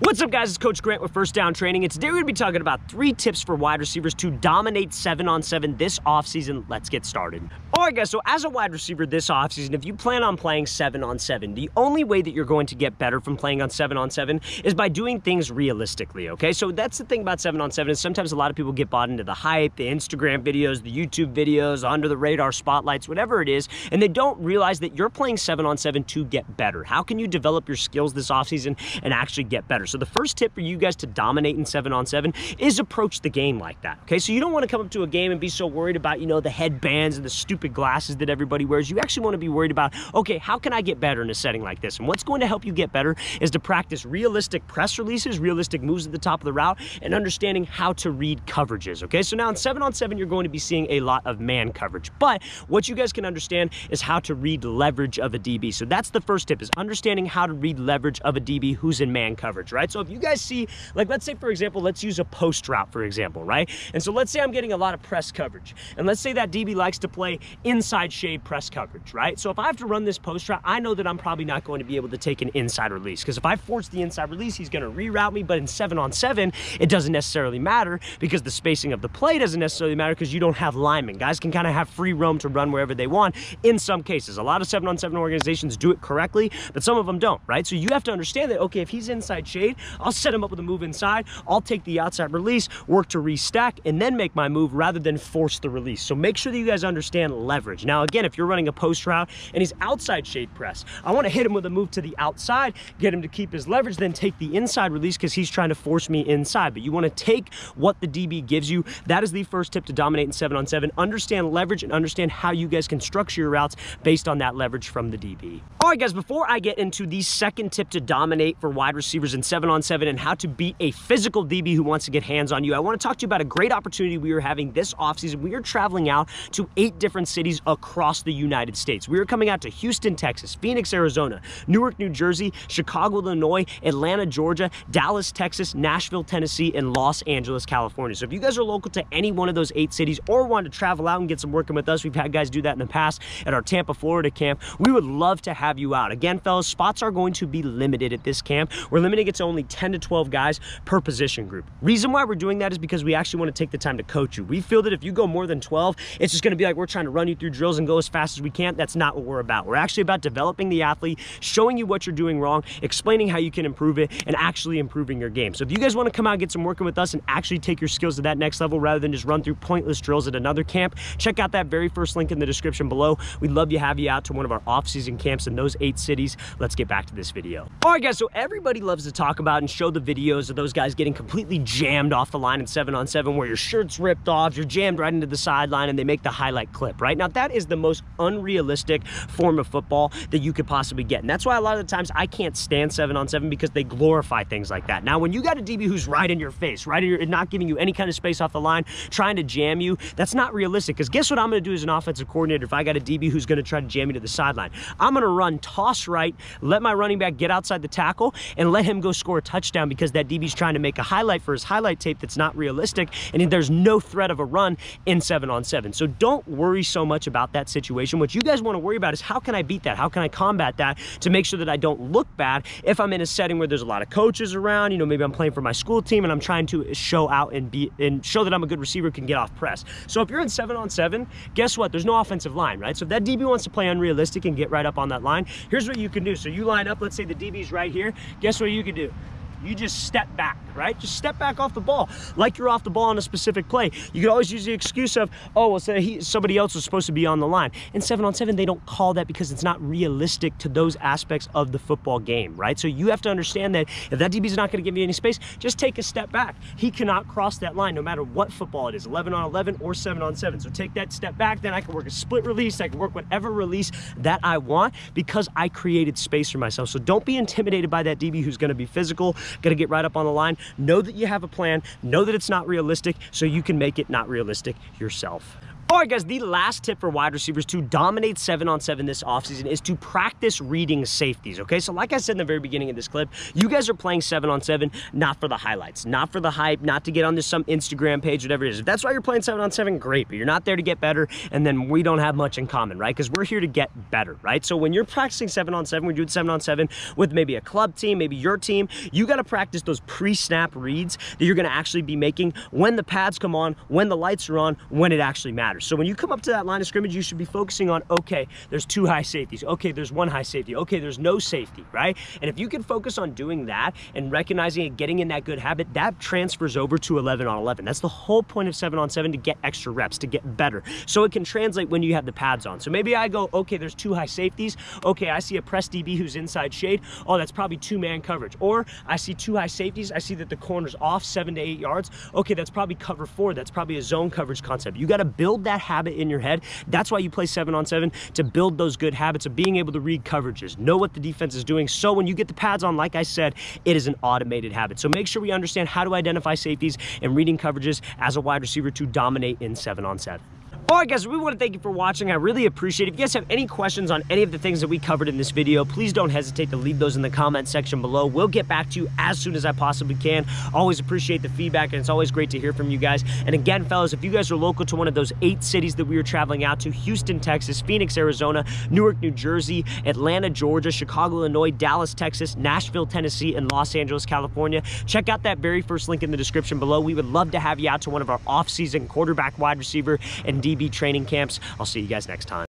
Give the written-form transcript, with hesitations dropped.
What's up, guys? It's Coach Grant with First Down Training, and today we're going to be talking about 3 tips for wide receivers to dominate 7-on-7 this offseason. Let's get started. Alright guys, so as a wide receiver this offseason, if you plan on playing 7-on-7, the only way that you're going to get better from playing on 7-on-7 is by doing things realistically, okay? So that's the thing about 7-on-7 is sometimes a lot of people get bought into the hype, the Instagram videos, the YouTube videos, under the radar spotlights, whatever it is, and they don't realize that you're playing 7-on-7 to get better. How can you develop your skills this offseason and actually get better? So the first tip for you guys to dominate in 7-on-7 is approach the game like that, okay? So you don't want to come up to a game and be so worried about, you know, the headbands and the stupid glasses that everybody wears. You actually want to be worried about, okay, how can I get better in a setting like this? And what's going to help you get better is to practice realistic press releases, realistic moves at the top of the route, and understanding how to read coverages, okay? So now in 7-on-7, you're going to be seeing a lot of man coverage, but what you guys can understand is how to read leverage of a DB. So that's the first tip, is understanding how to read leverage of a DB who's in man coverage, right? So if you guys see, like, let's say, for example, let's use a post route, for example, right? And so let's say I'm getting a lot of press coverage, and let's say that DB likes to play inside shade press coverage, right? So if I have to run this post route, I know that I'm probably not going to be able to take an inside release, because if I force the inside release, he's going to reroute me. But in 7-on-7, it doesn't necessarily matter, because the spacing of the play doesn't necessarily matter, because you don't have linemen. Guys can kind of have free roam to run wherever they want in some cases. A lot of 7-on-7 organizations do it correctly, but some of them don't, right? So you have to understand that, okay, if he's inside shade, I'll set him up with a move inside, I'll take the outside release, work to restack, and then make my move rather than force the release. So make sure that you guys understand leverage. Now again, if you're running a post route and he's outside shade press, I want to hit him with a move to the outside, get him to keep his leverage, then take the inside release because he's trying to force me inside. But you want to take what the DB gives you. That is the first tip to dominate in 7-on-7. Understand leverage and understand how you guys can structure your routes based on that leverage from the DB. All right, guys, before I get into the second tip to dominate for wide receivers in 7-on-7 and how to beat a physical DB who wants to get hands on you, I want to talk to you about a great opportunity we are having this offseason. We are traveling out to 8 different cities across the United States. We are coming out to Houston, Texas, Phoenix, Arizona, Newark, New Jersey, Chicago, Illinois, Atlanta, Georgia, Dallas, Texas, Nashville, Tennessee, and Los Angeles, California. So if you guys are local to any one of those 8 cities or want to travel out and get some working with us, we've had guys do that in the past at our Tampa, Florida camp. We would love to have you out. Again, fellas, spots are going to be limited at this camp. We're limiting it to only 10 to 12 guys per position group. Reason why we're doing that is because we actually want to take the time to coach you. We feel that if you go more than 12, it's just going to be like we're trying to run you through drills and go as fast as we can. That's not what we're about. We're actually about developing the athlete, showing you what you're doing wrong, explaining how you can improve it, and actually improving your game. So if you guys want to come out and get some working with us and actually take your skills to that next level rather than just run through pointless drills at another camp, check out that very first link in the description below. We'd love to have you out to one of our off-season camps in those 8 cities. Let's get back to this video. All right, guys, so everybody loves to talk about and show the videos of those guys getting completely jammed off the line in 7-on-7 where your shirt's ripped off, you're jammed right into the sideline, and they make the highlight clip, right? Now, that is the most unrealistic form of football that you could possibly get. And that's why a lot of the times I can't stand 7-on-7, because they glorify things like that. Now, when you got a DB who's right in your face, right in your, not giving you any kind of space off the line, trying to jam you, that's not realistic. Because guess what I'm going to do as an offensive coordinator if I got a DB who's going to try to jam me to the sideline? I'm going to run toss right, let my running back get outside the tackle, and let him go score a touchdown because that DB's trying to make a highlight for his highlight tape that's not realistic, and there's no threat of a run in 7-on-7. So don't worry so much about that situation. What you guys want to worry about is how can I beat that? How can I combat that to make sure that I don't look bad if I'm in a setting where there's a lot of coaches around, you know, maybe I'm playing for my school team and I'm trying to show out and show that I'm a good receiver, can get off press. So if you're in 7-on-7, guess what? There's no offensive line, right? So if that DB wants to play unrealistic and get right up on that line, here's what you can do. So you line up, let's say the DB's right here. Guess what you can do? You just step back, right? Just step back off the ball like you're off the ball on a specific play. You could always use the excuse of, oh, well, somebody else was supposed to be on the line. In 7-on-7, they don't call that because it's not realistic to those aspects of the football game, right? So you have to understand that if that DB is not going to give you any space, just take a step back. He cannot cross that line no matter what football it is, 11-on-11 or 7-on-7. So take that step back, then I can work a split release. I can work whatever release that I want because I created space for myself. So don't be intimidated by that DB who's going to be physical, going to get right up on the line. Know that you have a plan, know that it's not realistic, so you can make it not realistic yourself. All right, guys, the last tip for wide receivers to dominate 7-on-7 this offseason is to practice reading safeties, okay? So like I said in the very beginning of this clip, you guys are playing 7-on-7 not for the highlights, not for the hype, not to get onto some Instagram page, whatever it is. If that's why you're playing 7-on-7, great, but you're not there to get better, and then we don't have much in common, right? Because we're here to get better, right? So when you're practicing 7-on-7, we're doing 7-on-7 with maybe a club team, maybe your team, you got to practice those pre-snap reads that you're going to actually be making when the pads come on, when the lights are on, when it actually matters. So when you come up to that line of scrimmage, you should be focusing on, okay, there's 2 high safeties. Okay, there's 1 high safety. Okay, there's no safety, right? And if you can focus on doing that and recognizing and getting in that good habit, that transfers over to 11-on-11. That's the whole point of 7-on-7, to get extra reps, to get better. So it can translate when you have the pads on. So maybe I go, okay, there's 2 high safeties. Okay, I see a press DB who's inside shade. Oh, that's probably 2-man coverage. Or I see 2 high safeties. I see that the corner's off 7 to 8 yards. Okay, that's probably cover 4. That's probably a zone coverage concept. You got to build that habit in your head. That's why you play 7-on-7, to build those good habits of being able to read coverages, know what the defense is doing. So when you get the pads on, like I said, it is an automated habit. So make sure we understand how to identify safeties and reading coverages as a wide receiver to dominate in 7-on-7. All right, guys, we want to thank you for watching. I really appreciate it. If you guys have any questions on any of the things that we covered in this video, please don't hesitate to leave those in the comment section below. We'll get back to you as soon as I possibly can. Always appreciate the feedback, and it's always great to hear from you guys. And again, fellas, if you guys are local to one of those 8 cities that we are traveling out to, Houston, Texas, Phoenix, Arizona, Newark, New Jersey, Atlanta, Georgia, Chicago, Illinois, Dallas, Texas, Nashville, Tennessee, and Los Angeles, California, check out that very first link in the description below. We would love to have you out to one of our off-season quarterback, wide receiver, and DB training camps. I'll see you guys next time.